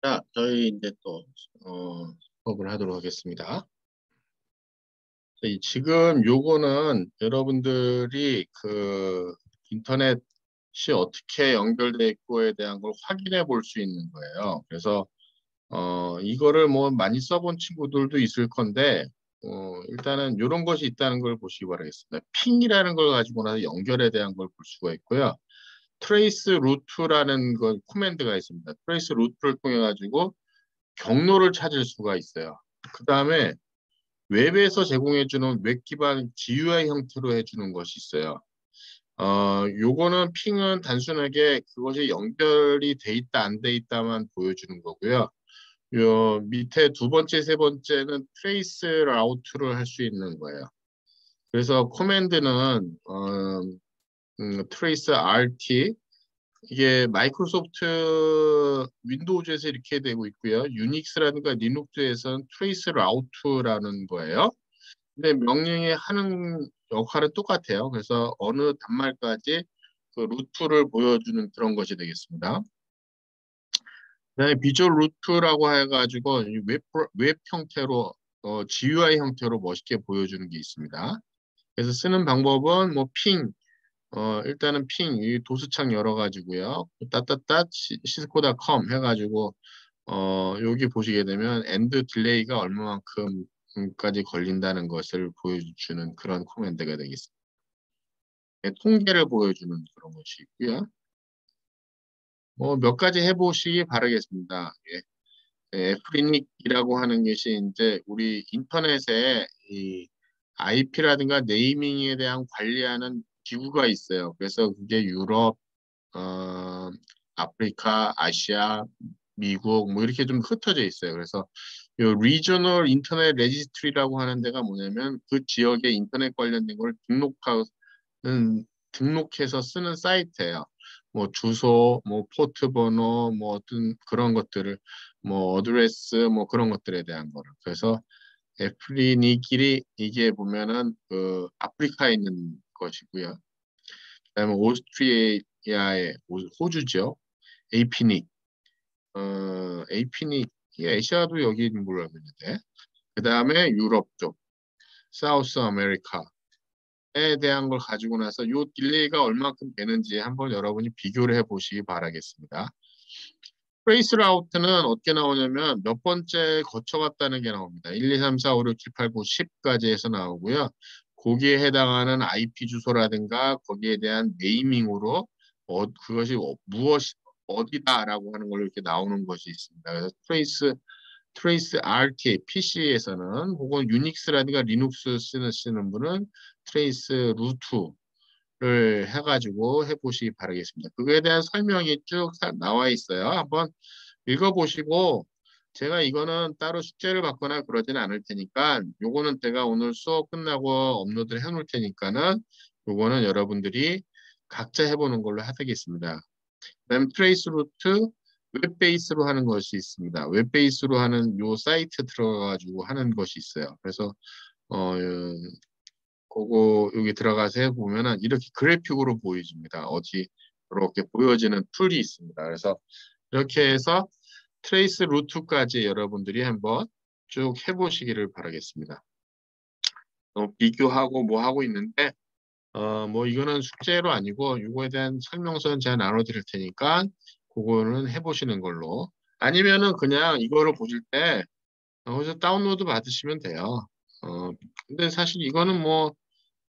자, 저희 이제 또 수업을 하도록 하겠습니다. 지금 요거는 여러분들이 그 인터넷이 어떻게 연결돼 있고에 대한 걸 확인해 볼 수 있는 거예요. 그래서 이거를 뭐 많이 써본 친구들도 있을 건데 일단은 이런 것이 있다는 걸 보시기 바라겠습니다. 핑이라는 걸 가지고 나서 연결에 대한 걸 볼 수가 있고요. 트레이스 루트라는 거 코맨드가 있습니다. 트레이스 루트를 통해 가지고 경로를 찾을 수가 있어요. 그 다음에 웹에서 제공해주는 웹 기반 GUI 형태로 해주는 것이 있어요. 요거는 핑은 단순하게 그것이 연결이 돼 있다, 안 돼 있다만 보여주는 거고요. 요 밑에 두 번째, 세 번째는 트레이스 라우트를 할 수 있는 거예요. 그래서 코맨드는 트레이스 RT 이게 마이크로소프트 윈도우즈에서 이렇게 되고 있고요. 유닉스라든가 리눅스에서는 트레이스 라우트라는 거예요. 근데 명령이 하는 역할은 똑같아요. 그래서 어느 단말까지 그 루트를 보여주는 그런 것이 되겠습니다. 그다음에 비주얼 루트라고 해가지고 웹 형태로 GUI 형태로 멋있게 보여주는 게 있습니다. 그래서 쓰는 방법은 뭐 일단은 이 도수창 열어가지고요. 따따따 시스코닷컴 해가지고 여기 보시게 되면 엔드 딜레이가 얼마만큼까지 걸린다는 것을 보여주는 그런 코맨드가 되겠습니다. 네, 통계를 보여주는 그런 것이 있고요. 뭐 몇 가지 해보시기 바라겠습니다. 애프리닉이라고 하는 것이 이제 우리 인터넷에 이 IP라든가 네이밍에 대한 관리하는 기구가 있어요. 그래서 그게 유럽, 어, 아프리카, 아시아, 미국 뭐 이렇게 좀 흩어져 있어요. 그래서 요 리저널 인터넷 레지스트리라고 하는 데가 뭐냐면 그 지역의 인터넷 관련된 걸 등록해서 쓰는 사이트예요. 뭐 주소, 뭐 포트 번호, 뭐 어떤 그런 것들을 뭐 어드레스 뭐 그런 것들에 대한 거를. 그래서 애프리니끼리 이게 보면은 그 아프리카에 있는 것이고요. 그다음에 오스트리아의 호주죠. 에이피닉. 에이피닉 이 아시아도 여기 있는 걸로 알고 있는데. 그다음에 유럽 쪽, 사우스 아메리카에 대한 걸 가지고 나서 요 딜레이가 얼마큼 되는지 한번 여러분이 비교를 해 보시기 바라겠습니다. 트레이스 라우트는 어떻게 나오냐면 몇 번째 거쳐갔다는 게 나옵니다. 1, 2, 3, 4, 5, 6, 7, 8, 9, 10까지 해서 나오고요. 거기에 해당하는 IP 주소라든가 거기에 대한 네이밍으로 그것이 어디다라고 하는 걸로 이렇게 나오는 것이 있습니다. 그래서 트레이스 RT PC에서는 혹은 유닉스라든가 리눅스 쓰는 분은 트레이스 루트를 해가지고 해보시기 바라겠습니다. 그거에 대한 설명이 쭉 나와 있어요. 한번 읽어보시고 제가 이거는 따로 숙제를 받거나 그러지는 않을 테니까 요거는 제가 오늘 수업 끝나고 업로드를 해놓을 테니까는 요거는 여러분들이 각자 해보는 걸로 하겠습니다. 그다음 트레이스 루트 웹 베이스로 하는 것이 있습니다. 웹 베이스로 하는 요 사이트 들어가가지고 하는 것이 있어요. 그래서 그거 여기 들어가서 해보면은 이렇게 그래픽으로 보여집니다. 이렇게 보여지는 툴이 있습니다. 그래서 이렇게 해서 트레이스 루트까지 여러분들이 한번 쭉 해보시기를 바라겠습니다. 비교하고 뭐 하고 있는데 뭐 이거는 숙제로 아니고 이거에 대한 설명서는 제가 나눠드릴 테니까 그거는 해보시는 걸로 아니면은 그냥 이거를 보실 때 거기서 다운로드 받으시면 돼요. 근데 사실 이거는 뭐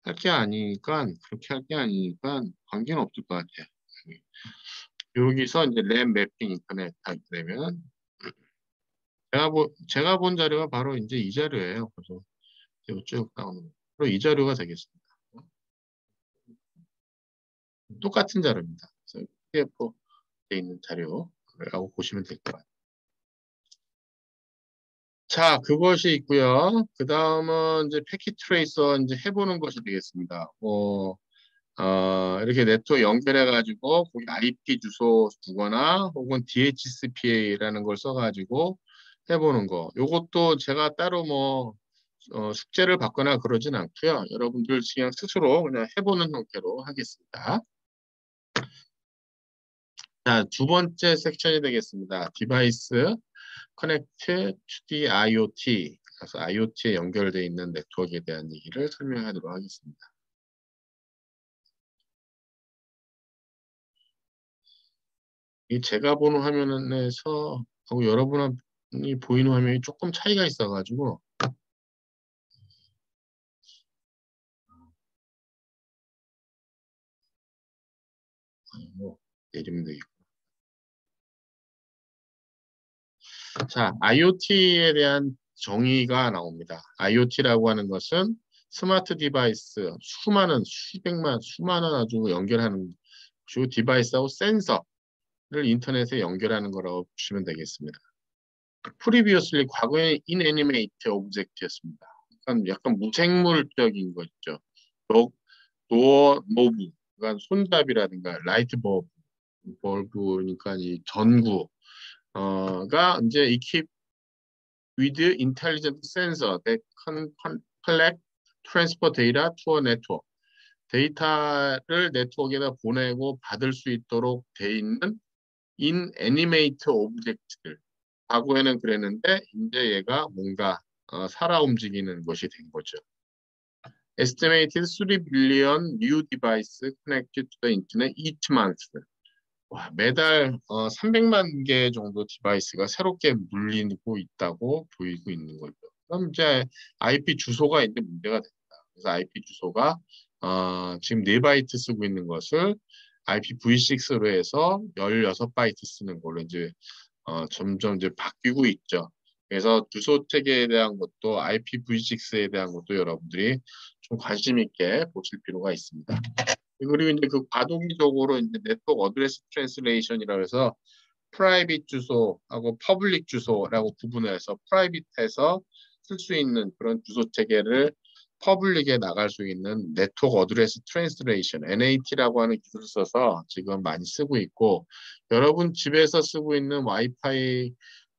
할 게 아니니까 그렇게 할 게 아니니까 관계는 없을 것 같아요. 여기서 이제 램 매핑 인터넷 하게 되면 제가 본 자료가 바로 이제 이 자료예요. 그래서 쭉 나오는 바로 이 자료가 되겠습니다. 똑같은 자료입니다. 그래서 PDF에 있는 자료라고 보시면 될 것 같아요. 자, 그것이 있고요. 그 다음은 이제 패킷 트레이서 이제 해보는 것이 되겠습니다. 이렇게 네트워크 연결해가지고 거기 IP 주소 주거나 혹은 DHCPA라는 걸 써가지고 해보는 거. 요것도 제가 따로 뭐 숙제를 받거나 그러진 않고요. 여러분들 그냥 스스로 그냥 해보는 형태로 하겠습니다. 자, 두 번째 섹션이 되겠습니다. 디바이스 커넥트 to the IoT. 그래서 IoT에 연결되어 있는 네트워크에 대한 얘기를 설명하도록 하겠습니다. 이 제가 보는 화면에서 하고 여러분이 보이는 화면이 조금 차이가 있어가지고 뭐 내리면 되겠고. 자, IoT에 대한 정의가 나옵니다. IoT라고 하는 것은 스마트 디바이스, 수많은 아주 연결하는 주 디바이스하고 센서를 인터넷에 연결하는 거라고 보시면 되겠습니다. 프리비어슬리 과거에 inanimate object였습니다. 약간 무생물적인 거 있죠. 도어 노브, 그러니까 손잡이라든가 라이트 벌브니까 이 전구가 이제 equip with intelligent sensor that can collect transfer data to a network. 데이터를 네트워크에다 보내고 받을 수 있도록 돼 있는 inanimate object들. 과거에는 그랬는데 이제 얘가 뭔가 살아 움직이는 것이 된 거죠. Estimated 3 billion new devices connected to the internet each month. 와, 매달 300만 개 정도 디바이스가 새롭게 물리고 있다고 보이고 있는 거죠. 그럼 이제 IP 주소가 이제 문제가 됩니다. 그래서 IP 주소가 지금 4바이트 쓰고 있는 것을 IPv6로 해서 16바이트 쓰는 걸로 이제 점점 이제 바뀌고 있죠. 그래서 주소 체계에 대한 것도 IPv6에 대한 것도 여러분들이 좀 관심 있게 보실 필요가 있습니다. 그리고 이제 그 과도기적으로 이제 네트워크 어드레스 트랜슬레이션이라고 해서 프라이빗 주소하고 퍼블릭 주소라고 구분해서 프라이빗해서 쓸 수 있는 그런 주소 체계를 퍼블릭에 나갈 수 있는 네트워크 어드레스 트랜슬레이션 NAT라고 하는 기술을 써서 지금 많이 쓰고 있고 여러분 집에서 쓰고 있는 와이파이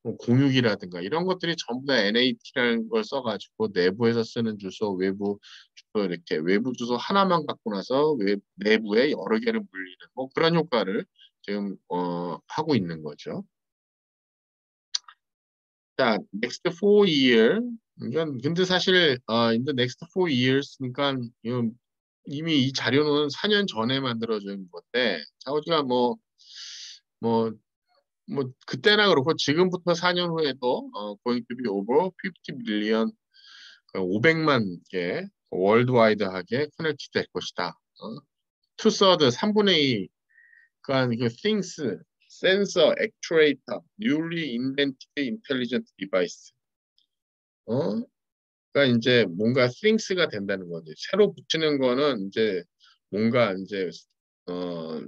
뭐 공유기라든가 이런 것들이 전부 다 NAT라는 걸 써가지고 내부에서 쓰는 주소, 외부 주소 이렇게 외부 주소 하나만 갖고 나서 내부에 여러 개를 물리는 뭐 그런 효과를 지금 하고 있는 거죠. 자, next 4 year. 이건 근데 사실 in the next 4 years니까 이미 이 자료는 4년 전에 만들어진 건데 자, 우리가 뭐 그때나 그렇고 지금부터 4년 후에도 going to be over 50 billion 500만 개 월드와이드하게 커넥트 될 것이다. 투서드 3분의 2 그러니까 그 things, sensor, actuator, newly invented intelligent device. 그러니까 이제 뭔가 things가 된다는 거지. 새로 붙이는 거는 이제 뭔가 이제 어,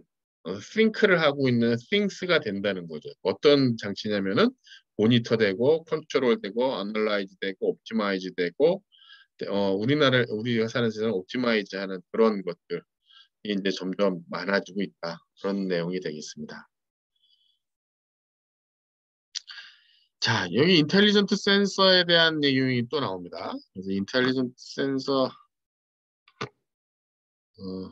think를 하고 있는 things가 된다는 거죠. 어떤 장치냐면은 모니터 되고 컨트롤 되고 애널라이즈 되고 옵티마이즈 되고 우리가 사는 세상 옵티마이즈 하는 그런 것들이 이제 점점 많아지고 있다. 그런 내용이 되겠습니다. 자, 여기 인텔리전트 센서에 대한 내용이 또 나옵니다. 그래서 인텔리전트 센서 어,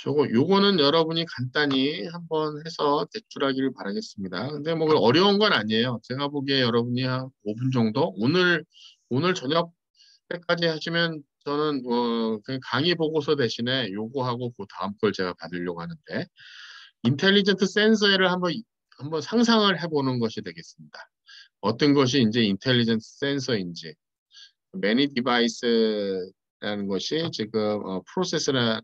요거는 여러분이 간단히 한번 해서 제출하기를 바라겠습니다. 근데 뭐 어려운 건 아니에요. 제가 보기에 여러분이 한 5분 정도 오늘 저녁 때까지 하시면 저는 그냥 강의 보고서 대신에 요거하고 그 다음 걸 제가 받으려고 하는데 인텔리전트 센서를 한번 상상을 해보는 것이 되겠습니다. 어떤 것이 이제 인텔리전트 센서인지 매니 디바이스라는 것이 지금 프로세스라는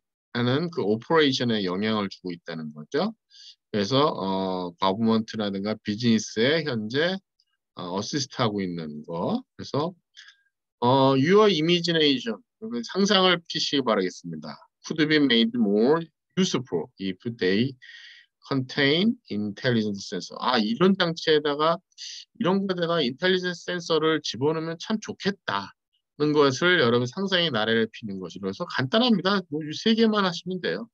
그 오퍼레이션에 영향을 주고 있다는 거죠. 그래서 가버먼트라든가 비즈니스에 현재 어시스트하고 있는 거. 그래서 your imagination 상상을 피시기 바라겠습니다. Could be made more useful if they contain intelligence sensor. 이런 장치에다가 이런 거에다가 인텔리전스 센서를 집어넣으면 참 좋겠다는 것을 여러분 상상의 나래를 피는 것이로 그래서 간단합니다. 뭐세 개만 하시면 돼요.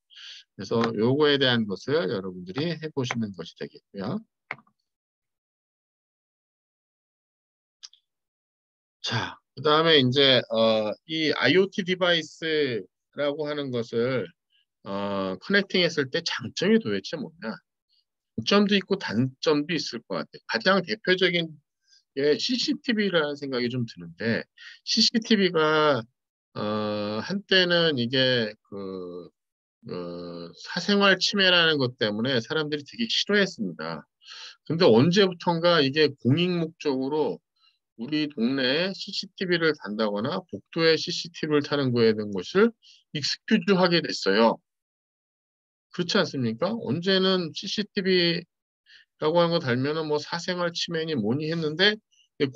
그래서 요거에 대한 것을 여러분들이 해보시는 것이 되겠고요. 자, 그다음에 이제 이 IoT 디바이스라고 하는 것을 커넥팅 했을 때 장점이 도대체 뭐냐? 장점도 있고 단점도 있을 것 같아요. 가장 대표적인 게 CCTV라는 생각이 좀 드는데 CCTV가 한때는 이게 사생활 침해라는 것 때문에 사람들이 되게 싫어했습니다. 근데 언제부턴가 이게 공익 목적으로 우리 동네에 CCTV를 단다거나 복도에 CCTV를 타는 거에 대한 것을 익스큐즈 하게 됐어요. 그렇지 않습니까? 언제는 CCTV라고 하는 거 달면은 뭐 사생활 침해니 뭐니 했는데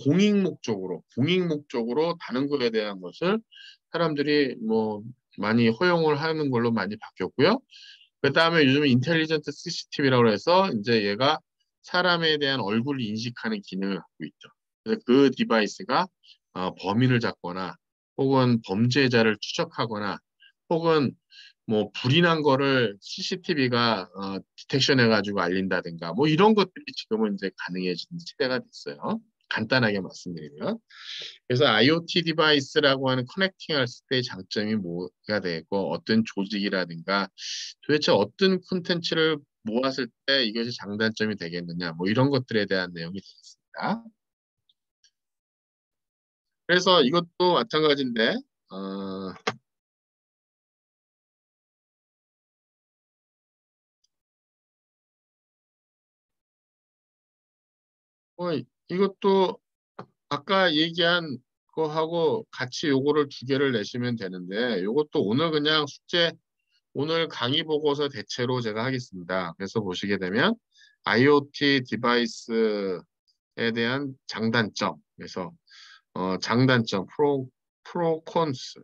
공익 목적으로 다는 거에 대한 것을 사람들이 뭐 많이 허용을 하는 걸로 많이 바뀌었고요. 그 다음에 요즘 인텔리전트 CCTV라고 해서 이제 얘가 사람에 대한 얼굴을 인식하는 기능을 갖고 있죠. 그래서 그 디바이스가 범인을 잡거나 혹은 범죄자를 추적하거나 혹은 뭐 불이 난 거를 CCTV가 디텍션 해가지고 알린다든가 뭐 이런 것들이 지금은 이제 가능해진 시대가 됐어요. 간단하게 말씀드리면. 그래서 IoT 디바이스라고 하는 커넥팅 할 때 장점이 뭐가 되고 어떤 조직이라든가 도대체 어떤 콘텐츠를 모았을 때 이것이 장단점이 되겠느냐 뭐 이런 것들에 대한 내용이 되겠습니다. 그래서 이것도 마찬가지인데 이것도 아까 얘기한 거하고 같이 요거를 두 개를 내시면 되는데 요것도 오늘 그냥 숙제 오늘 강의 보고서 대체로 제가 하겠습니다. 그래서 보시게 되면 IoT 디바이스에 대한 장단점 그래서 장단점 프로콘스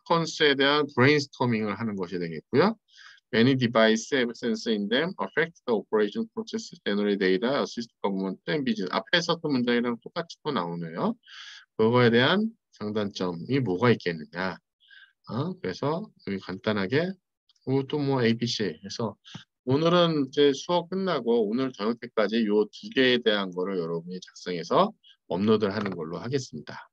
컨스에 대한 브레인스토밍을 하는 것이 되겠고요. Many devices have sensor in them affect the operation process, generate data, assist government and business. 앞에 썼던 문장이랑 똑같이 또 나오네요. 그거에 대한 장단점이 뭐가 있겠느냐. 그래서 여기 간단하게 그것도 뭐 ABC 해서 오늘은 이제 수업 끝나고 오늘 저녁 때까지 요 두 개에 대한 거를 여러분이 작성해서 업로드를 하는 걸로 하겠습니다.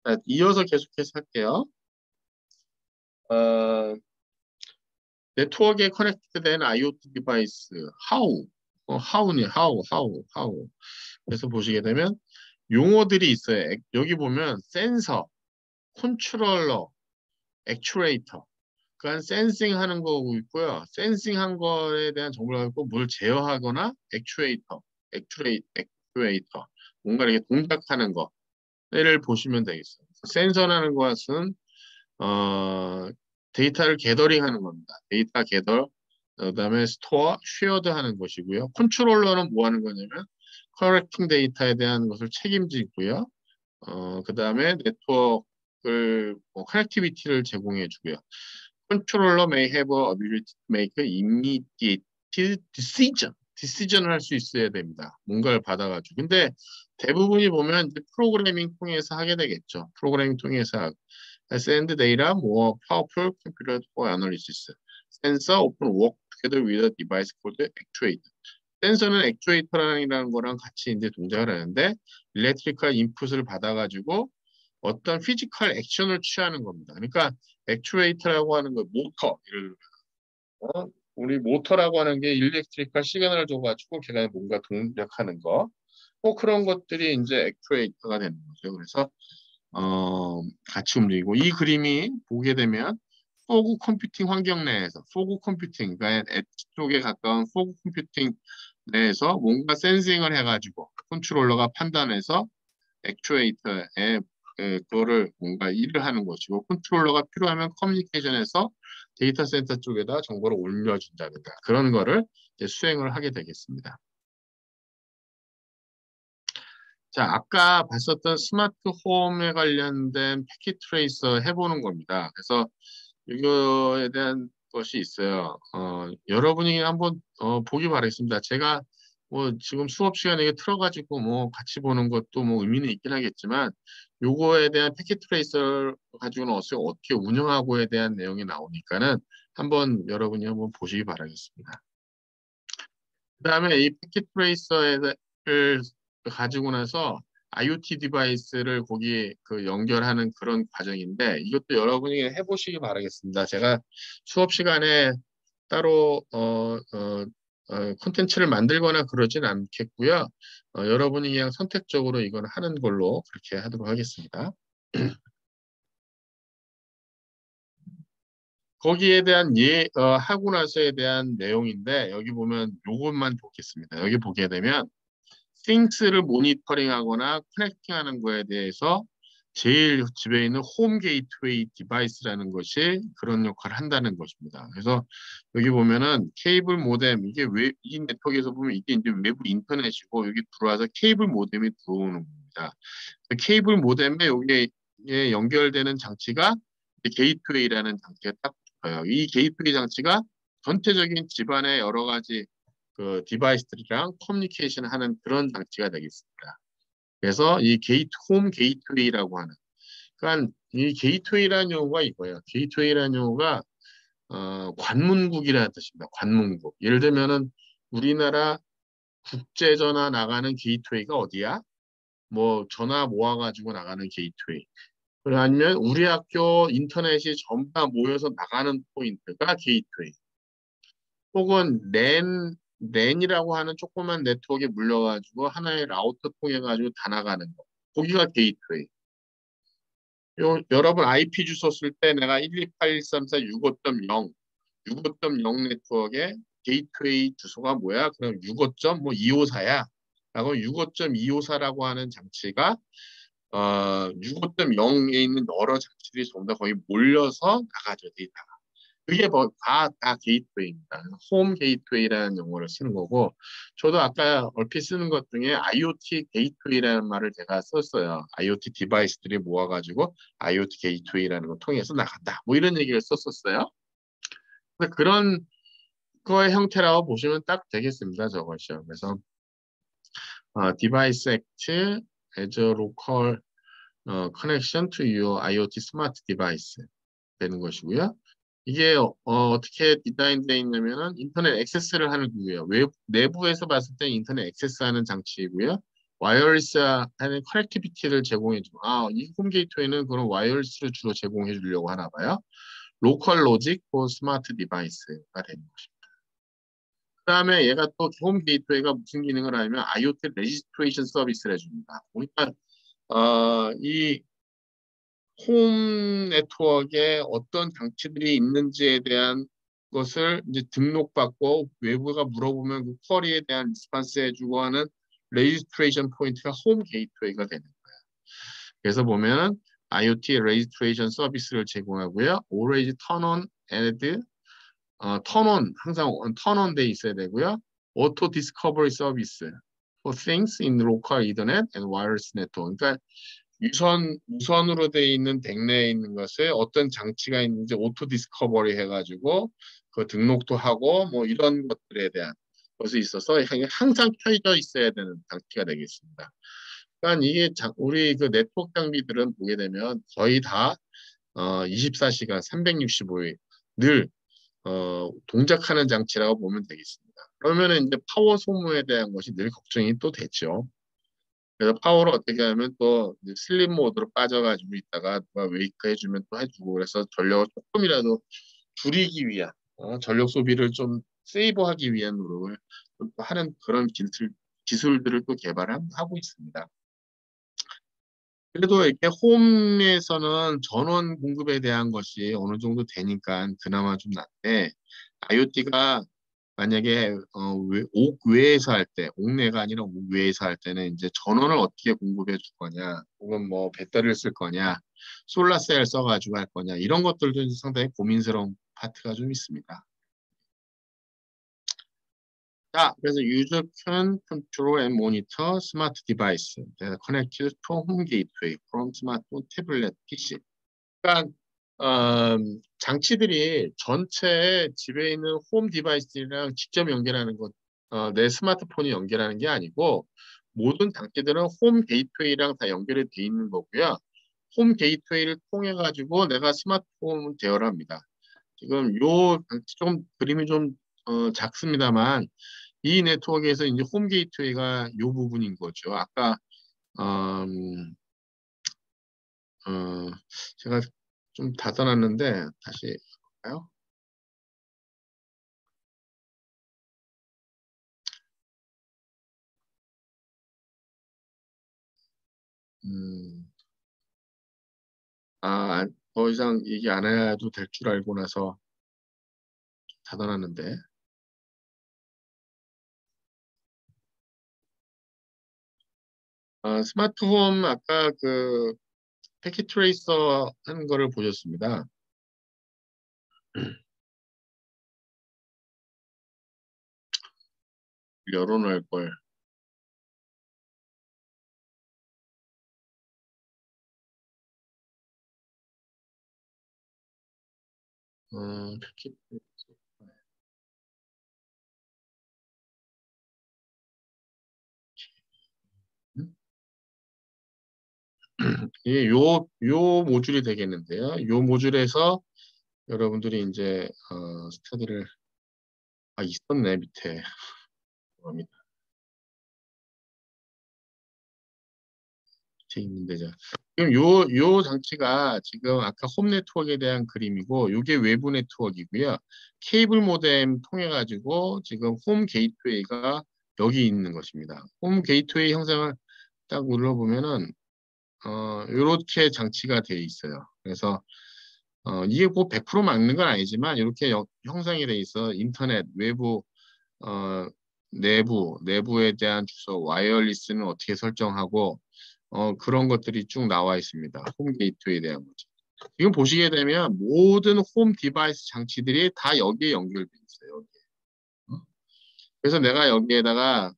자, 이어서 계속해서 할게요. 어, 네트워크에 커넥트된 IoT 디바이스 how how니 how 그래서 보시게 되면 용어들이 있어요. 여기 보면 센서, 컨트롤러, 액추에이터 그러니까 센싱 하는 거고 있고요. 센싱 한 거에 대한 정보가 있고 뭘 제어하거나 액추에이터 뭔가 이렇게 동작하는 거를 보시면 되겠어요. 센서라는 것은 어, 데이터를 게더링하는 겁니다. 데이터 게더, 그다음에 스토어, 쉐어드 하는 것이고요. 컨트롤러는 뭐 하는 거냐면 커렉팅 데이터에 대한 것을 책임지고요. 그다음에 네트워크를 커넥티비티를 제공해 주고요. 컨트롤러 may have a ability to make immediate decision을 할 수 있어야 됩니다. 뭔가를 받아가지고. 근데 대부분이 보면 이제 프로그래밍 통해서 하게 되겠죠. 프로그래밍 통해서 send data more powerful computer for analysis. Sensor often work together with a device called actuator. 센서는 액추에이터라는 거랑 같이 이제 동작을 하는데 일렉트리컬 인풋을 받아가지고 어떤 피지컬 액션을 취하는 겁니다. 그러니까 액추에이터라고 하는 거 모터, 우리 모터라고 하는 게 일렉트리컬 시그널을 줘가지고 걔가 뭔가 동작하는 거, 뭐 그런 것들이 이제 액추에이터가 되는 거죠. 그래서 같이 움직이고 이 그림이 보게 되면 포그 컴퓨팅 환경 내에서 포그 컴퓨팅, 그러니까 엣지 쪽에 가까운 포그 컴퓨팅 내에서 뭔가 센싱을 해가지고 컨트롤러가 판단해서 액추에이터에 그거를 뭔가 일을 하는 것이고 컨트롤러가 필요하면 커뮤니케이션에서 데이터 센터 쪽에다 정보를 올려준다든가 그런 거를 이제 수행을 하게 되겠습니다. 자, 아까 봤었던 스마트 홈에 관련된 패킷 트레이서 해보는 겁니다. 그래서 이거에 대한 것이 있어요. 여러분이 한번 보기 바라겠습니다. 제가 뭐 지금 수업 시간에 이게 틀어가지고 뭐 같이 보는 것도 뭐 의미는 있긴 하겠지만 요거에 대한 패킷 트레이서 가지고는 어떻게 운영하고에 대한 내용이 나오니까는 한번 여러분이 한번 보시기 바라겠습니다. 그다음에 이 패킷 트레이서를 가지고 나서 IoT 디바이스를 거기에 그 연결하는 그런 과정인데 이것도 여러분이 해보시기 바라겠습니다. 제가 수업 시간에 따로 콘텐츠를 만들거나 그러진 않겠고요. 여러분이 그냥 선택적으로 이걸 하는 걸로 그렇게 하도록 하겠습니다. 거기에 대한 하고 나서에 대한 내용인데 여기 보면 요것만 보겠습니다. 여기 보게 되면 things를 모니터링하거나 커넥팅하는 거에 대해서 제일 집에 있는 홈 게이트웨이 디바이스라는 것이 그런 역할을 한다는 것입니다. 그래서 여기 보면은 케이블 모뎀 이게 이 네트워크에서 보면 이게 이제 외부 인터넷이고 여기 들어와서 케이블 모뎀이 들어오는 겁니다. 케이블 모뎀에 여기에 연결되는 장치가 게이트웨이라는 장치가 딱 붙어요. 이 게이트웨이 장치가 전체적인 집안의 여러 가지 그 디바이스들이랑 커뮤니케이션 하는 그런 장치가 되겠습니다. 그래서 이 홈 게이트웨이라고 하는, 그러니까 이 게이트웨이라는 용어가 이거예요. 게이트웨이라는 용어가 관문국이라는 뜻입니다. 관문국. 예를 들면은 우리나라 국제전화 나가는 게이트웨이가 어디야? 뭐 전화 모아가지고 나가는 게이트웨이. 그리고 아니면 우리 학교 인터넷이 전부 다 모여서 나가는 포인트가 게이트웨이. 혹은 랜이라고 하는 조그만 네트워크에 물려가지고 하나의 라우터 통해 가지고 다 나가는 거. 거기가 게이트웨이. 여러분 IP 주소 쓸 때 내가 128.134.65.0 65.0 네트워크의 게이트웨이 주소가 뭐야? 그럼 65.254야. 라고 65.254라고 하는 장치가 65.0에 있는 여러 장치들이 전부 다 거기 몰려서 나가죠, 데이터가. 그게 뭐 다 게이트웨이입니다. 홈 게이트웨이라는 용어를 쓰는 거고, 저도 아까 얼핏 쓰는 것 중에 IoT 게이트웨이라는 말을 제가 썼어요. IoT 디바이스들이 모아가지고 IoT 게이트웨이라는 걸 통해서 나간다. 뭐 이런 얘기를 썼었어요. 근데 그런 거의 형태라고 보시면 딱 되겠습니다. 저것이요. 그래서 디바이스 액트 as a local connection to your IoT smart device 되는 것이고요. 이게 떻게 디자인되어 있냐면은 인터넷 액세스를 하는 기구예요. 내부에서 봤을 때 인터넷 액세스하는 장치이고요. 와이어리스 하는 커넥티비티를 제공해 주고 이 홈 게이트웨이는 그런 와이어리스를 주로 제공해 주려고 하나 봐요. 로컬 로직 for 스마트 디바이스가 되는 것입니다. 그다음에 얘가 또 홈 게이트웨이가 무슨 기능을 하냐면 IoT 레지스트레이션 서비스를 해줍니다. 그러니까 이 홈 네트워크에 어떤 장치들이 있는지에 대한 것을 이제 등록받고 외부가 물어보면 그 쿼리에 대한 리스판스 해주고 하는 레지스트레이션 포인트가 홈 게이트웨이가 되는 거예요. 그래서 보면은 IoT 레지스트레이션 서비스를 제공하고요. Always turn on and turn on 항상 turn on 돼 있어야 되고요. Auto discovery service for things in local Ethernet and wireless network. 그러니까 무선으로 돼 있는 댁내에 있는 것에 어떤 장치가 있는지 오토 디스커버리 해가지고 그 등록도 하고 뭐 이런 것들에 대한 것이 있어서 항상 켜져 있어야 되는 장치가 되겠습니다. 그러니까 이게 우리 그 네트워크 장비들은 보게 되면 거의 다 24시간 365일 늘 동작하는 장치라고 보면 되겠습니다. 그러면은 이제 파워 소모에 대한 것이 늘 걱정이 또 됐죠. 그래서 파워를 어떻게 하면 또 슬립 모드로 빠져가지고 있다가 누가 웨이크 해주면 또 해주고 그래서 전력을 조금이라도 줄이기 위한 전력 소비를 좀 세이브하기 위한 노력을 또 하는 그런 기술들을 또 개발하고 있습니다. 그래도 이렇게 홈에서는 전원 공급에 대한 것이 어느 정도 되니까 그나마 좀 낫대. IoT가 만약에 옥 외에서 할 때, 옥내가 아니라 옥 외에서 할 때는 이제 전원을 어떻게 공급해 줄 거냐, 혹은 뭐 배터리를 쓸 거냐, 솔라셀 써가지고 할 거냐 이런 것들도 상당히 고민스러운 파트가 좀 있습니다. 자, 그래서 user can control and monitor smart device that are connected to home gateway from smartphone, tablet, PC. 그러니까 장치들이 전체 집에 있는 홈 디바이스랑 직접 연결하는 것, 내 스마트폰이 연결하는 게 아니고 모든 장치들은 홈 게이트웨이랑 다 연결이 돼 있는 거고요. 홈 게이트웨이를 통해 가지고 내가 스마트폰을 대여합니다. 지금 요 좀 그림이 좀 작습니다만 이 네트워크에서 이제 홈 게이트웨이가 요 부분인 거죠. 아까 음, 어, 제가 좀 닫아놨는데 다시 볼까요? 음, 더 이상 얘기 안 해도 될 줄 알고 나서 닫아놨는데. 스마트홈 아까 그 패킷 트레이서 하는 거를 보셨습니다. 열어놓을 걸. 패킷 트레이서. 예, 요 모듈이 되겠는데요. 요 모듈에서 여러분들이 이제 스터디를 있었네 밑에. 밑에 있는데 지금 요 장치가 지금 아까 홈 네트워크에 대한 그림이고 요게 외부 네트워크이고요. 케이블 모뎀 통해 가지고 지금 홈 게이트웨이가 여기 있는 것입니다. 홈 게이트웨이 형상을 딱 눌러보면은 요렇게 장치가 되어 있어요. 그래서 이게 뭐 100% 맞는 건 아니지만 이렇게 형성이 돼 있어. 인터넷 외부 어, 내부에 대한 주소, 와이어리스는 어떻게 설정하고 그런 것들이 쭉 나와 있습니다. 홈 게이트웨이에 대한 거죠. 지금 보시게 되면 모든 홈 디바이스 장치들이 다 여기에 연결돼 있어요. 여기에. 어? 그래서 내가 여기에다가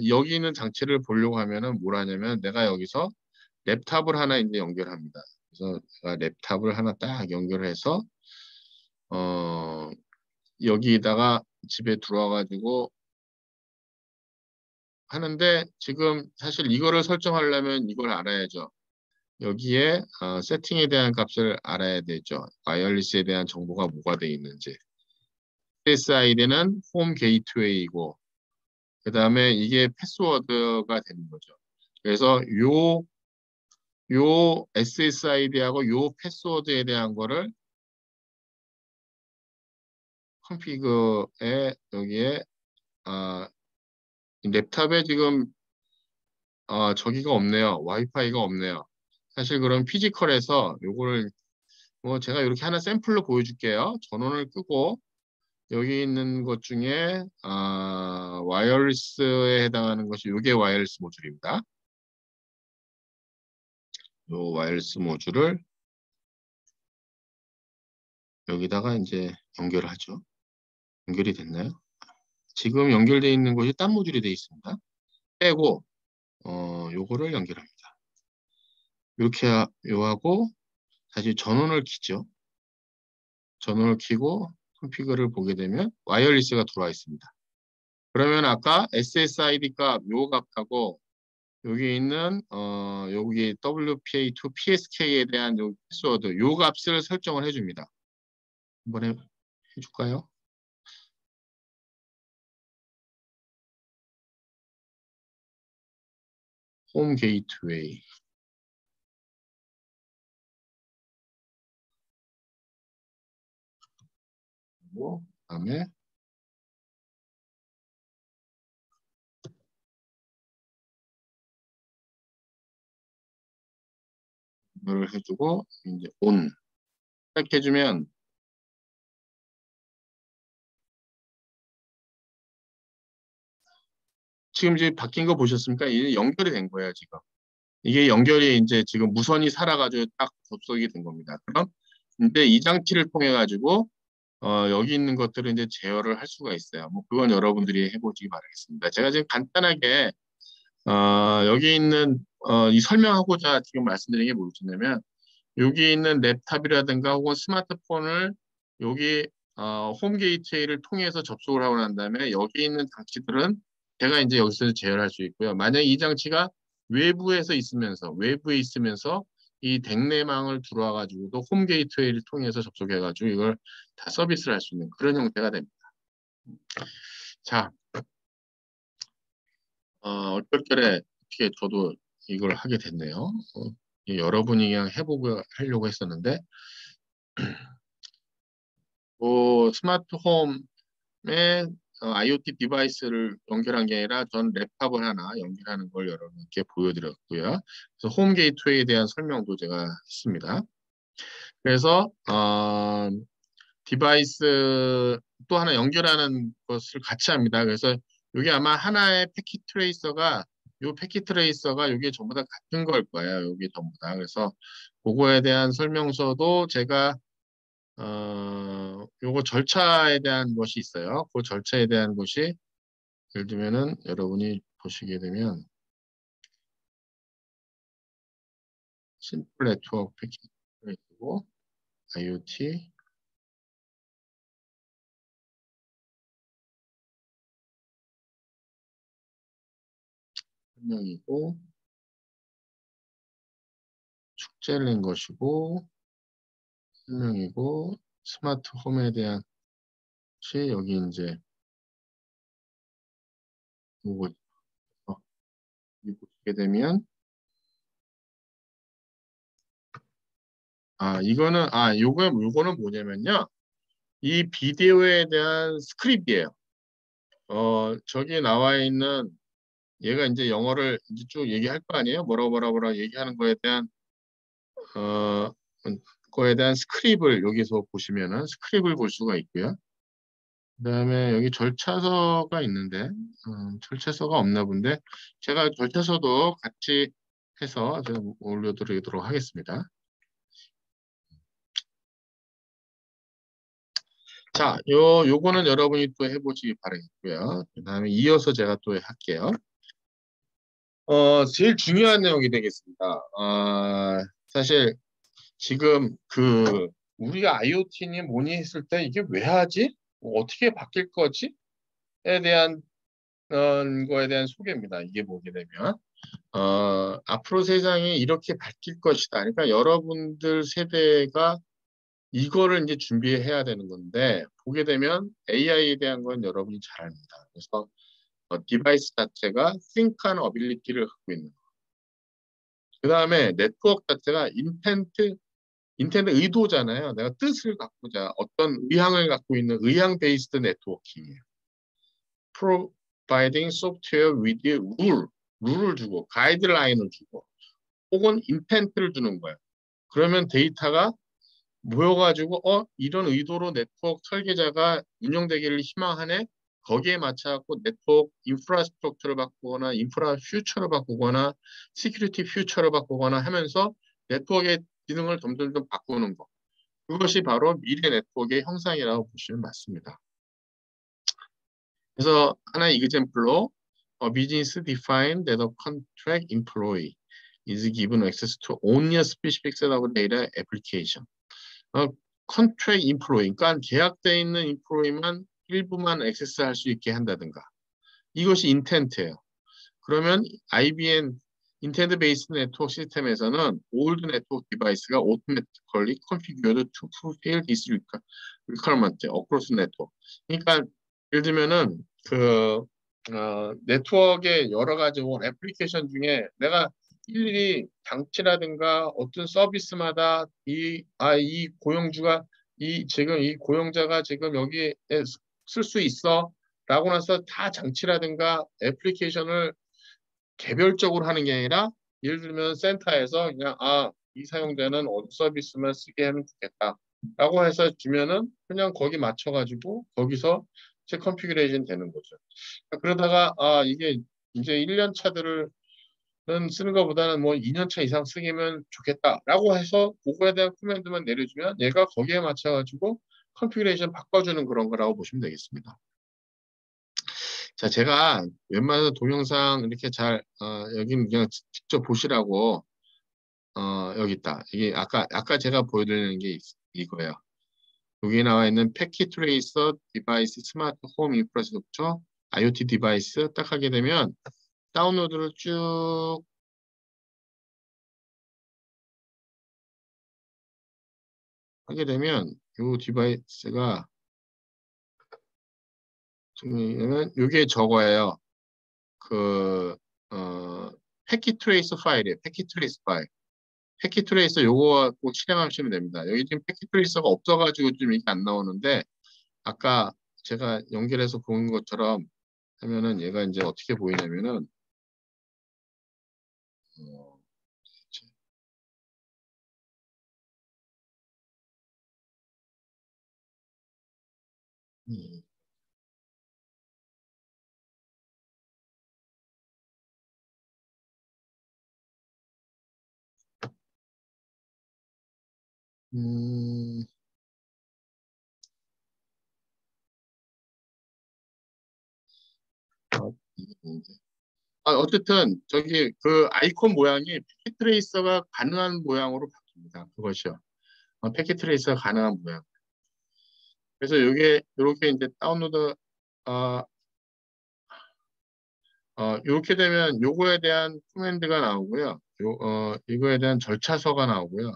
여기 있는 장치를 보려고 하면은 뭘 하냐면 내가 여기서 랩탑을 하나 이제 연결합니다. 그래서 제가 랩탑을 하나 딱 연결해서 어, 여기다가 집에 들어와가지고 하는데 지금 사실 이거를 설정하려면 이걸 알아야죠. 여기에 세팅에 대한 값을 알아야 되죠. 와이어리스에 대한 정보가 뭐가 돼 있는지. SSID는 홈 게이트웨이이고 그 다음에 이게 패스워드가 되는 거죠. 그래서 요 SSID하고 요 패스워드에 대한 거를 컨피그에 여기에 아, 랩탑에 지금 저기가 없네요. 와이파이가 없네요. 사실 그럼 피지컬에서 요거를 뭐 제가 이렇게 하나 샘플로 보여줄게요. 전원을 끄고 여기 있는 것 중에 와이어리스에 해당하는 것이 요게 와이어리스 모듈입니다. 요 와이어리스 모듈을 여기다가 이제 연결하죠. 연결이 됐나요? 지금 연결되어 있는 것이 딴 모듈이 되어 있습니다. 빼고 요거를 연결합니다. 이렇게 요하고 다시 전원을 켜죠. 전원을 켜고 컨피그를 보게 되면 와이어리스가 들어와 있습니다. 그러면 아까 SSID 값, 요 값하고 여기 있는 여기 WPA2 PSK에 대한 요 패스워드 요 값을 설정을 해줍니다. 한번 해줄까요? 홈 게이트웨이 그리고 그다음에 이걸 해주고 이제 온 이렇게 해주면 지금 이제 바뀐 거 보셨습니까? 이게 연결이 된 거예요 지금. 이게 연결이 이제 지금 무선이 살아가지고 딱 접속이 된 겁니다. 그럼 이제 이 장치를 통해 가지고 여기 있는 것들을 이제 제어를 할 수가 있어요. 뭐 그건 여러분들이 해보시기 바라겠습니다. 제가 지금 간단하게 여기 있는 이 설명하고자 지금 말씀드린 게 무엇이냐면 여기 있는 랩탑이라든가 혹은 스마트폰을 여기 홈 게이트웨이를 통해서 접속을 하고 난 다음에 여기 있는 장치들은 제가 이제 여기서 제어를 할 수 있고요. 만약 이 장치가 외부에 있으면서 이 댁내망을 들어와 가지고도 홈 게이트웨이를 통해서 접속해 가지고 이걸 다 서비스를 할 수 있는 그런 형태가 됩니다. 자, 얼떨결에 어떻게 저도 이걸 하게 됐네요. 여러분이 그냥 해보고 하려고 했었는데 스마트 홈에 IoT 디바이스를 연결한 게 아니라 전 랩탑을 하나 연결하는 걸 여러분께 보여드렸고요. 그래서 홈 게이트웨이에 대한 설명도 제가 했습니다. 그래서 디바이스 또 하나 연결하는 것을 같이 합니다. 그래서 이게 아마 하나의 패킷 트레이서가 요 패킷 트레이서가 이게 전부 다 같은 걸 거예요. 이게 전부 다. 그래서 그거에 대한 설명서도 제가 요거 절차에 대한 것이 있어요. 그 절차에 대한 것이 예를 들면은 여러분이 보시게 되면 심플 네트워크 패킷 트레이서고 IoT 설명이고 축제를 낸 것이고 설명이고 스마트 홈에 대한 것이 여기 이제 요거 여기 보시게 되면 이거는 요거는 뭐냐면요. 이 비디오에 대한 스크립트예요. 저기 나와 있는 얘가 이제 영어를 이제 쭉 얘기할 거 아니에요? 뭐라 얘기하는 거에 대한 어 거에 대한 스크립을 여기서 보시면은 스크립을 볼 수가 있고요. 그다음에 여기 절차서가 있는데 절차서가 없나 본데 제가 절차서도 같이 해서 제가 올려드리도록 하겠습니다. 자, 요거는 여러분이 또 해보시기 바라겠고요. 그다음에 이어서 제가 또 할게요. 제일 중요한 내용이 되겠습니다. 사실 지금 우리가 IoT니 뭐니 했을 때 이게 왜 하지? 어떻게 바뀔 거지? 에 대한 거에 대한 소개입니다. 이게 보게 되면 앞으로 세상이 이렇게 바뀔 것이다. 그러니까 여러분들 세대가 이거를 이제 준비해야 되는 건데 보게 되면 AI에 대한 건 여러분이 잘 압니다. 그래서 디바이스 자체가 싱크하는 어빌리티를 갖고 있는 거. 그 다음에 네트워크 자체가 인텐트 의도잖아요. 내가 뜻을 갖고자 어떤 의향을 갖고 있는 의향 베이스드 네트워킹이에요. providing software with 룰을 주고 가이드라인을 주고 혹은 인텐트를 주는 거예요. 그러면 데이터가 모여가지고 이런 의도로 네트워크 설계자가 운영되기를 희망하네. 거기에 맞춰갖고 네트워크 인프라스트럭처를 바꾸거나 인프라 퓨처를 바꾸거나 시큐리티 퓨처를 바꾸거나 하면서 네트워크의 기능을 점점 바꾸는 거. 그것이 바로 미래 네트워크의 형상이라고 보시면 맞습니다. 그래서 하나의 example로 business defined that a contract employee is given access to only a specific set of data application. 컨트랙 인프로이, 그러니까 계약돼 있는 인프로이만 일부만 액세스할 수 있게 한다든가. 이것이 인텐트예요. 그러면 IBM 인텐트 베이스 네트워크 시스템에서는 올드 네트워크 디바이스가 automatically configured to fulfill this requirement across network. 그러니까 예를 들면은 네트워크의 여러 가지 애플리케이션 중에 내가 일일이 장치라든가 어떤 서비스마다 이 고용주가 지금 이 고용자가 지금 여기에 쓸 수 있어 라고 나서 다 장치라든가 애플리케이션을 개별적으로 하는 게 아니라 예를 들면 센터에서 그냥 이 사용자는 어디 서비스만 쓰게 하면 좋겠다 라고 해서 주면은 그냥 거기 맞춰가지고 거기서 제 컨피그레이션 되는 거죠. 그러다가 이게 이제 1년 차들을 쓰는 것보다는 뭐 2년 차 이상 쓰기면 좋겠다라고 해서 그거에 대한 코멘트만 내려주면 얘가 거기에 맞춰가지고 컨피그레이션 바꿔주는 그런 거라고 보시면 되겠습니다. 자, 제가 웬만해서 동영상 이렇게 여기는 그냥 직접 보시라고 여기 있다. 이게 아까 제가 보여드리는 게 이거예요. 여기 나와 있는 패킷 트레이서 디바이스 스마트 홈 인프라스트럭처 IoT 디바이스 딱 하게 되면 다운로드를 쭉 하게 되면 이 디바이스가 이게 저거예요. 그 패킷트레이서 파일이에요. 패킷트레이서 파일. 패킷트레이서 요거 꼭 실행하시면 됩니다. 여기 지금 패킷트레이서가 없어가지고 좀 이게 안 나오는데 아까 제가 연결해서 본 것처럼 하면은 얘가 이제 어떻게 보이냐면은 어, 음, 음, 이게 뭔데? 어쨌든 저기 그 아이콘 모양이 패킷트레이서가 가능한 모양으로 바뀝니다. 그것이요. 패킷트레이서가 가능한 모양. 그래서 이게 이렇게 이제 다운로드 어, 이렇게 되면 요거에 대한 코맨드가 나오고요. 이거에 대한 절차서가 나오고요.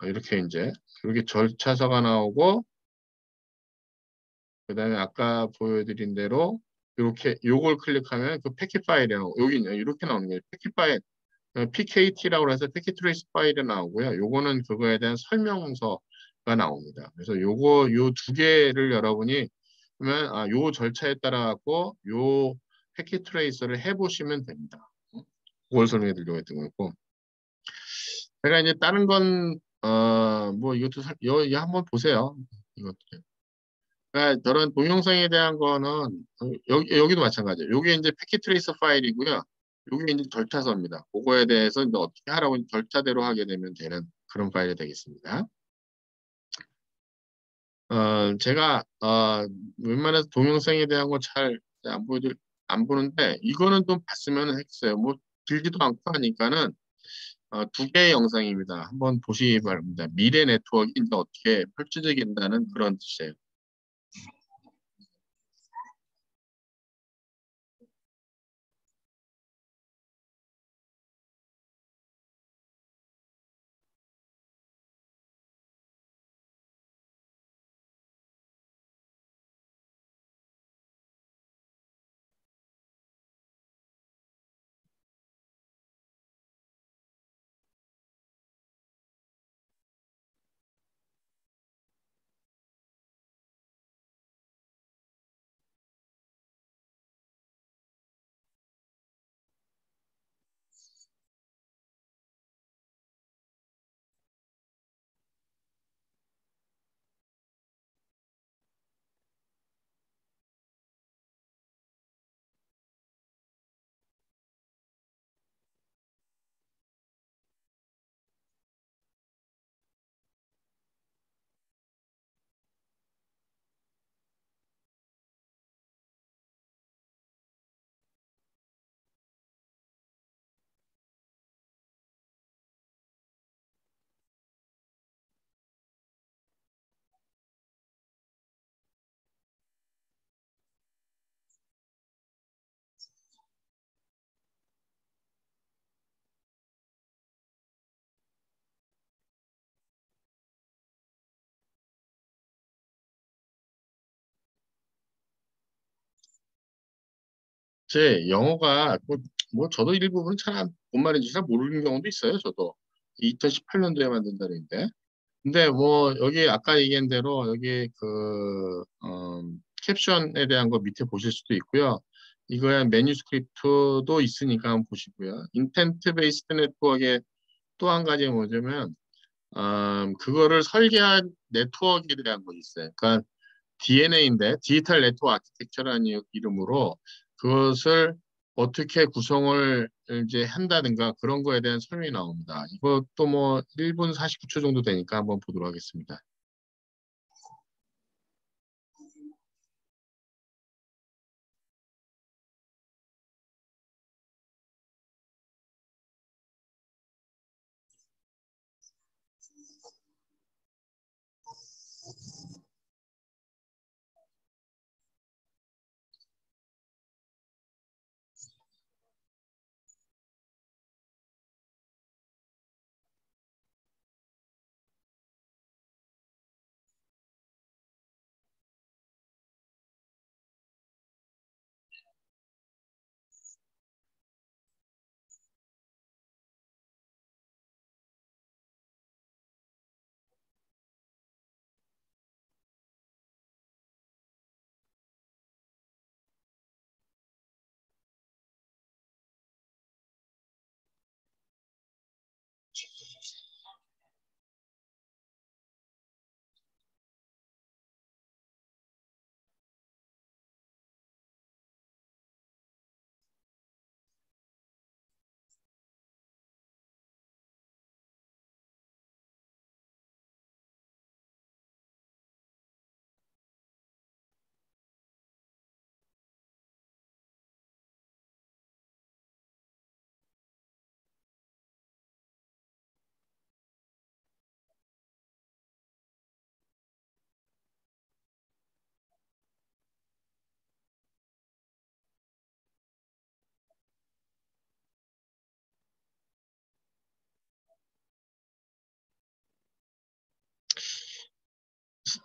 이렇게 이제 이렇게 절차서가 나오고 그다음에 아까 보여드린 대로 이렇게 요걸 클릭하면 그 패킷 파일이 나오고 여기 이렇게 나오는 거예요. 패킷 파일 PKT라고 해서 패킷 트레이스 파일이 나오고요. 요거는 그거에 대한 설명서가 나옵니다. 그래서 요 두 개를 여러분이 그러면 요 절차에 따라 갖고 요 패킷 트레이서를 해보시면 됩니다. 그걸 설명해 드리려고 했던 거고. 제가 이제 다른 건 뭐 이것도 이거 한번 보세요. 이것도. 그러니까 저런 동영상에 대한 거는 여기도 마찬가지예요. 요게 이제 패킷 트레이서 파일이고요. 요게 이제 절차서입니다. 그거에 대해서 이제 어떻게 하라고 절차대로 하게 되면 되는 그런 파일이 되겠습니다. 제가 웬만해서 동영상에 대한 거 잘 안 보는데 이거는 좀 봤으면 했어요. 뭐 길지도 않고 하니까는 두 개의 영상입니다. 한번 보시기 바랍니다. 미래 네트워크가 이제 어떻게 펼쳐지겠다는 그런 뜻이에요. 제 영어가 뭐 저도 일부분 뭔 말인지 잘 모르는 경우도 있어요. 저도 2018년도에 만든 자료인데. 근데 뭐 여기 아까 얘기한 대로 여기 캡션에 대한 거 밑에 보실 수도 있고요. 이거에 매뉴스크립트도 있으니까 한번 보시고요. 인텐트 베이스드 네트워크의 또 한 가지 뭐냐면 그거를 설계한 네트워크에 대한 거 있어요. 그러니까 DNA인데 디지털 네트워크 아키텍처라는 이름으로 그것을 어떻게 구성을 이제 한다든가 그런 거에 대한 설명이 나옵니다. 이것도 뭐 1분 49초 정도 되니까 한번 보도록 하겠습니다.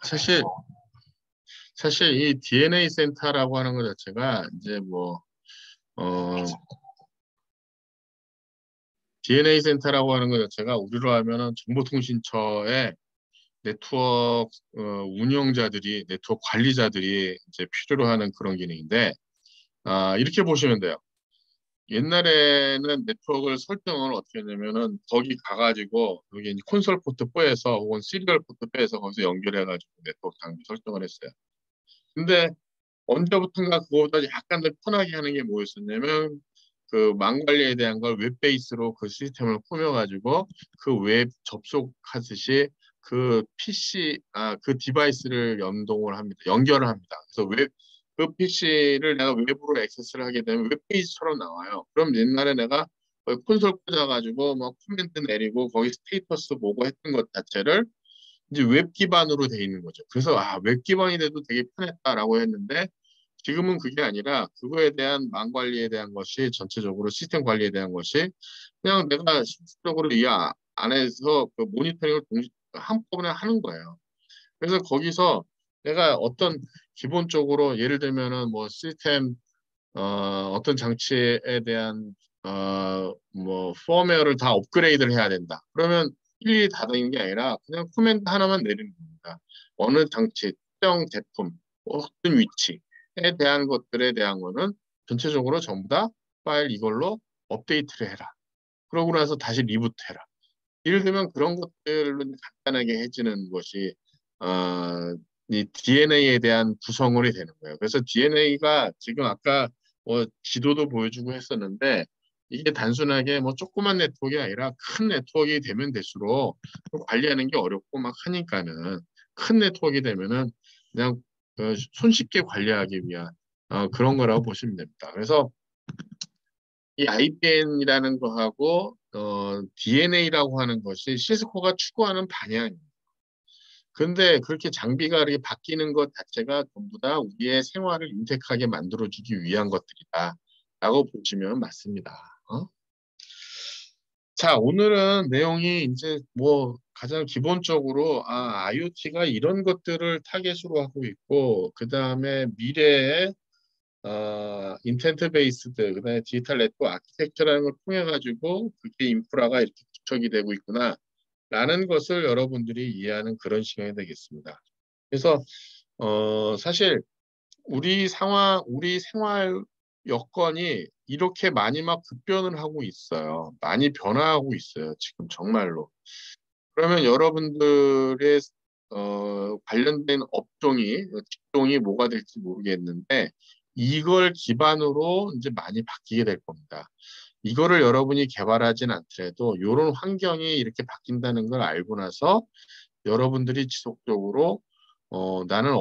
사실 사실 이 DNA 센터라고 하는 것 자체가 이제 뭐 어, DNA 센터라고 하는 것 자체가 우리로 하면은 정보통신처의 네트워크 운영자들이 네트워크 관리자들이 이제 필요로 하는 그런 기능인데 이렇게 보시면 돼요. 옛날에는 네트워크를 설정을 어떻게 했냐면은 거기 가가지고 여기 이제 콘솔 포트 4에서 혹은 시리얼 포트 4에서 거기서 연결해가지고 네트워크 장비 설정을 했어요. 근데 언제부턴가 그거보다 약간 더 편하게 하는 게 뭐였었냐면 그 망 관리에 대한 걸 웹 베이스로 그 시스템을 꾸며가지고 그 웹 접속하듯이 그 PC 그 디바이스를 연동을 합니다. 연결을 합니다. 그래서 그 PC를 내가 웹으로 액세스를 하게 되면 웹 페이지처럼 나와요. 그럼 옛날에 내가 거기 콘솔 꽂아가지고 뭐 코멘트 내리고 거기 스테이터스 보고 했던 것 자체를 이제 웹 기반으로 돼 있는 거죠. 그래서 웹 기반이 돼도 되게 편했다라고 했는데 지금은 그게 아니라 그거에 대한 망 관리에 대한 것이 전체적으로 시스템 관리에 대한 것이 그냥 내가 실질적으로 이 안에서 그 모니터링을 한꺼번에 하는 거예요. 그래서 거기서 내가 어떤 기본적으로 예를 들면은 뭐 시스템 어떤 장치에 대한 뭐 펌웨어를 다 업그레이드를 해야 된다. 그러면 일일이 다 되는 게 아니라 그냥 코멘트 하나만 내리는 겁니다. 어느 장치, 특정 제품, 어떤 위치에 대한 것들에 대한 거는 전체적으로 전부 다 파일 이걸로 업데이트를 해라. 그러고 나서 다시 리부트해라. 예를 들면 그런 것들로 간단하게 해지는 것이 이 DNA에 대한 구성원이 되는 거예요. 그래서 DNA가 지금 아까 뭐 지도도 보여주고 했었는데 이게 단순하게 뭐 조그만 네트워크가 아니라 큰 네트워크가 되면 될수록 관리하는 게 어렵고 막 하니까는 큰 네트워크가 되면은 그냥 손쉽게 관리하기 위한 그런 거라고 보시면 됩니다. 그래서 이 IBM이라는 거하고 DNA라고 하는 것이 시스코가 추구하는 방향입니다. 근데 그렇게 장비가 이렇게 바뀌는 것 자체가 전부 다 우리의 생활을 윤택하게 만들어주기 위한 것들이다라고 보시면 맞습니다. 자, 오늘은 내용이 이제 뭐 가장 기본적으로 IoT가 이런 것들을 타겟으로 하고 있고 그 다음에 미래에 인텐트 베이스드 그다음에 디지털 네트워크 아키텍처라는 걸 통해 가지고 그게 인프라가 이렇게 구축이 되고 있구나 라는 것을 여러분들이 이해하는 그런 시간이 되겠습니다. 그래서 사실 우리 생활 여건이 이렇게 많이 막 급변을 하고 있어요. 많이 변화하고 있어요. 지금 정말로. 그러면 여러분들의 관련된 업종이 직종이 뭐가 될지 모르겠는데 이걸 기반으로 이제 많이 바뀌게 될 겁니다. 이거를 여러분이 개발하진 않더라도 이런 환경이 이렇게 바뀐다는 걸 알고 나서 여러분들이 지속적으로 나는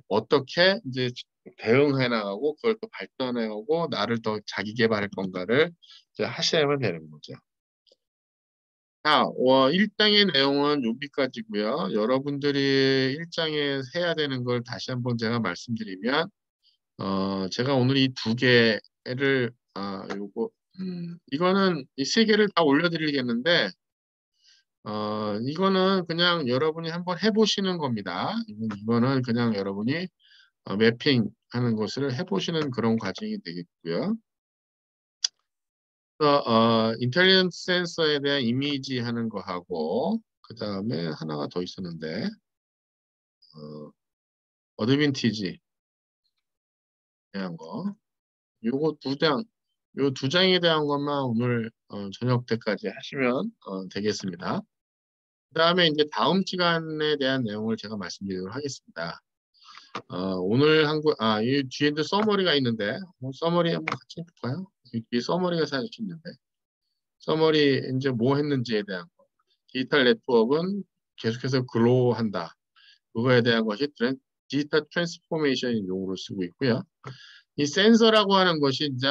어떻게 이제 대응해 나가고 그걸 또 발전해 가고 나를 더 자기 개발할 건가를 이제 하셔야만 되는 거죠. 자, 1장의 내용은 여기까지고요. 여러분들이 1장에 해야 되는 걸 다시 한번 제가 말씀드리면 제가 오늘 이 두 개를 요거 이거는 이 세 개를 다 올려드리겠는데 이거는 그냥 여러분이 한번 해보시는 겁니다. 이거는 그냥 여러분이 매핑하는 것을 해보시는 그런 과정이 되겠고요. 인텔리전스 센서에 대한 이미지 하는 거 하고 그 다음에 하나가 더 있었는데 어드밴티지 대한 거 요거 요 두 장에 대한 것만 오늘 저녁 때까지 하시면 되겠습니다. 그 다음에 이제 다음 시간에 대한 내용을 제가 말씀드리도록 하겠습니다. 오늘 이 뒤에도 서머리가 있는데, 서머리 한번 같이 볼까요? 이 뒤에 서머리가 사실 있는데, 서머리 이제 뭐 했는지에 대한 거. 디지털 네트워크는 계속해서 글로우한다. 그거에 대한 것이 디지털 트랜스포메이션 용어로 쓰고 있고요. 이 센서라고 하는 것이 이제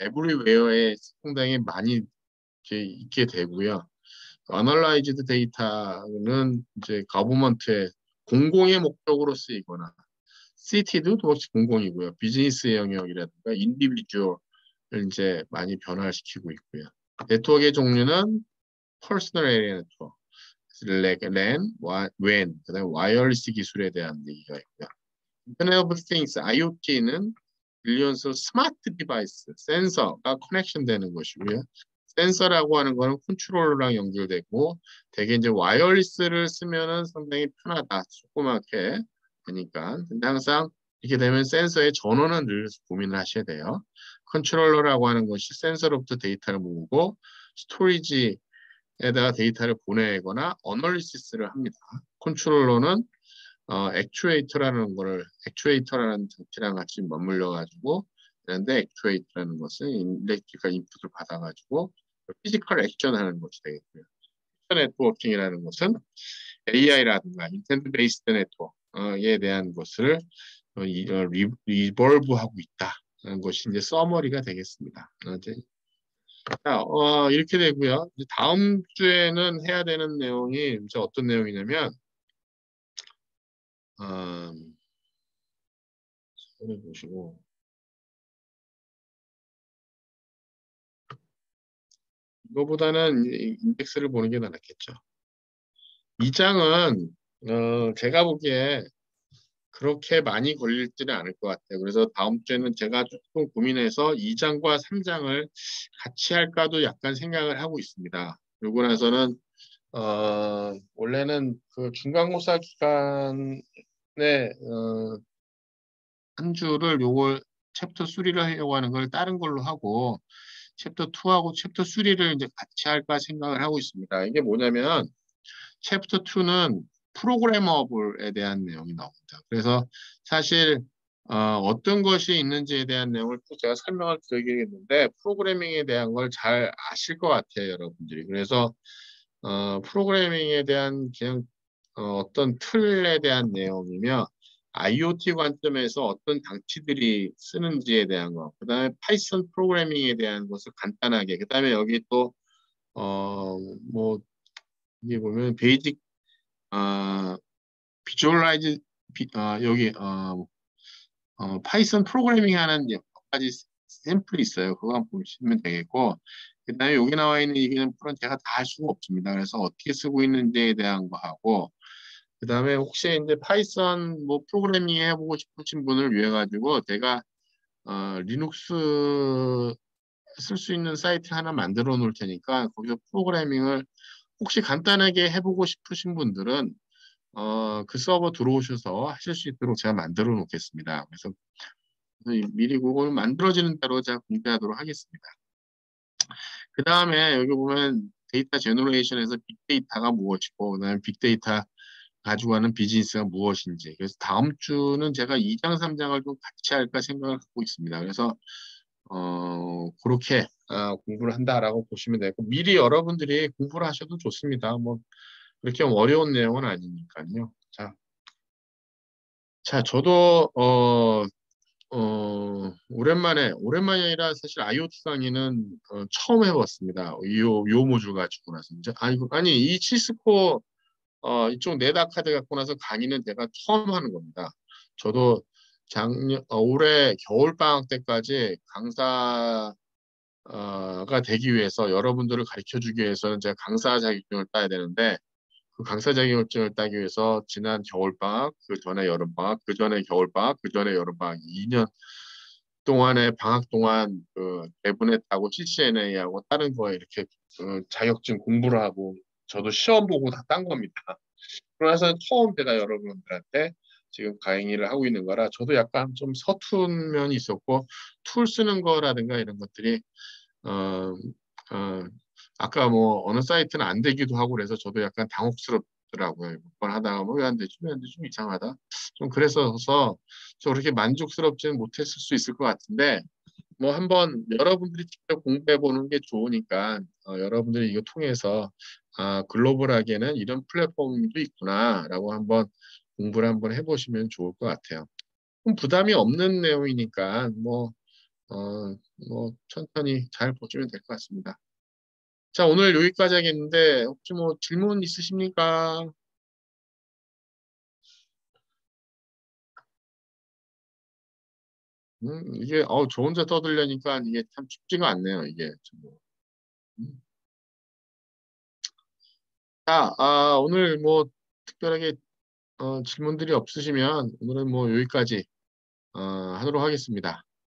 에브리웨어에 상당히 많이 이제 있게 되고요. 어널라이즈드 데이터는 이제 거버먼트의 공공의 목적으로 쓰이거나 CT도 도없이 공공이고요. 비즈니스 영역이라든가 인디비주얼을 이제 많이 변화시키고 있고요. 네트워크의 종류는 퍼스널 에리아 네트워크, 랜, 웬, 그다음에 와이어리스 기술에 대한 얘기가 있고요. 인터넷 오브 띵스, IoT는 빌리언스 스마트 디바이스, 센서가 커넥션 되는 것이고요. 센서라고 하는 거는 컨트롤러랑 연결되고 되게 이제 와이어리스를 쓰면은 상당히 편하다. 조그맣게 되니까. 근데 항상 이렇게 되면 센서의 전원은 늘 고민을 하셔야 돼요. 컨트롤러라고 하는 것이 센서로부터 데이터를 모으고 스토리지에다가 데이터를 보내거나 어널리시스를 합니다. 컨트롤러는 액추에이터라는 장치랑 같이 맞물려 가지고 그런데 액추에이터라는 것은 일렉트리컬 인풋을 받아 가지고 피지컬 액션 하는 것이 되겠고요. 네트워킹이라는 것은 AI라든가 인텐트 베이스드 네트워크에 대한 것을 리볼브하고 있다는 것이 이제 서머리가 되겠습니다. 자, 이렇게 되고요. 이제 다음 주에는 해야 되는 내용이 이제 어떤 내용이냐면 음, 보시고 이거보다는 인덱스를 보는 게 낫겠죠. 이 장은 제가 보기에 그렇게 많이 걸릴지는 않을 것 같아요. 그래서 다음 주에는 제가 조금 고민해서 2장과 3장을 같이 할까도 약간 생각을 하고 있습니다. 그러고 나서는 원래는 그 중간고사 기간에 한 주를 요걸 챕터 3를 하려고 하는 걸 다른 걸로 하고 챕터 2하고 챕터 3를 이제 같이 할까 생각을 하고 있습니다. 이게 뭐냐면 챕터 2는 프로그래머블에 대한 내용이 나옵니다. 그래서 사실 어떤 것이 있는지에 대한 내용을 또 제가 설명을 드리겠는데 프로그래밍에 대한 걸 잘 아실 것 같아요, 여러분들이. 그래서 프로그래밍에 대한 그냥 어떤 틀에 대한 내용이며 IoT 관점에서 어떤 장치들이 쓰는지에 대한 거, 그다음에 파이썬 프로그래밍에 대한 것을 간단하게, 그다음에 여기 또 뭐 이게 보면 베이직 비주얼라이즈 여기 파이썬 프로그래밍 하는 몇 가지 샘플이 있어요. 그거 한번 보시면 되겠고 그다음에 여기 나와 있는 이기는 풀은 제가 다 할 수가 없습니다. 그래서 어떻게 쓰고 있는지에 대한 거 하고 그다음에 혹시 이제 파이썬 뭐 프로그래밍 해보고 싶으신 분을 위해 가지고 제가 리눅스 쓸 수 있는 사이트 하나 만들어 놓을 테니까 거기서 프로그래밍을 혹시 간단하게 해보고 싶으신 분들은 그 서버 들어오셔서 하실 수 있도록 제가 만들어 놓겠습니다. 그래서 미리 그걸 만들어지는 대로 제가 공개하도록 하겠습니다. 그 다음에 여기 보면 데이터 제너레이션에서 빅데이터가 무엇이고, 그다음에 빅데이터 가지고 가는 비즈니스가 무엇인지. 그래서 다음 주는 제가 2장, 3장을 좀 같이 할까 생각을 하고 있습니다. 그래서 그렇게 공부를 한다라고 보시면 되고 미리 여러분들이 공부를 하셔도 좋습니다. 뭐 그렇게 어려운 내용은 아니니까요. 자, 저도 오랜만이 아니라 사실 IoT 강의는 처음 해봤습니다. 요 모듈 가지고 나서 이제 아니 이 시스코 이쪽 네다 카드 갖고 나서 강의는 제가 처음 하는 겁니다. 저도 올해 겨울 방학 때까지 강사가 되기 위해서 여러분들을 가르쳐 주기 위해서는 제가 강사 자격증을 따야 되는데 그 강사 자격증을 따기 위해서 지난 겨울방학, 그 전에 여름방학, 그 전에 겨울방학, 그 전에 여름방학 2년 동안의 방학 동안 그 대분했다고 CCNA하고 다른 거에 이렇게 자격증 공부를 하고 저도 시험 보고 다 딴 겁니다. 그래서 처음 제가 여러분들한테 지금 강의를 하고 있는 거라 저도 약간 좀 서툰 면이 있었고 툴 쓰는 거라든가 이런 것들이 어, 어, 아까 뭐 어느 사이트는 안 되기도 하고 그래서 저도 약간 당혹스럽더라고요. 몇 번 하다가 뭐 왜 안 되지? 왜 안 되지? 좀 이상하다. 좀 그래서 저 그렇게 만족스럽지는 못했을 수 있을 것 같은데 뭐 한번 여러분들이 직접 공부해 보는 게 좋으니까 여러분들이 이거 통해서 글로벌하게는 이런 플랫폼도 있구나라고 한번 공부를 한번 해보시면 좋을 것 같아요. 좀 부담이 없는 내용이니까 뭐 천천히 잘 보시면 될 것 같습니다. 자, 오늘 여기까지 하겠는데 혹시 뭐 질문 있으십니까? 이게 저 혼자 떠들려니까 이게 참 쉽지가 않네요, 이게. 음. 자, 오늘 뭐 특별하게 질문들이 없으시면 오늘은 뭐 여기까지 하도록 하겠습니다.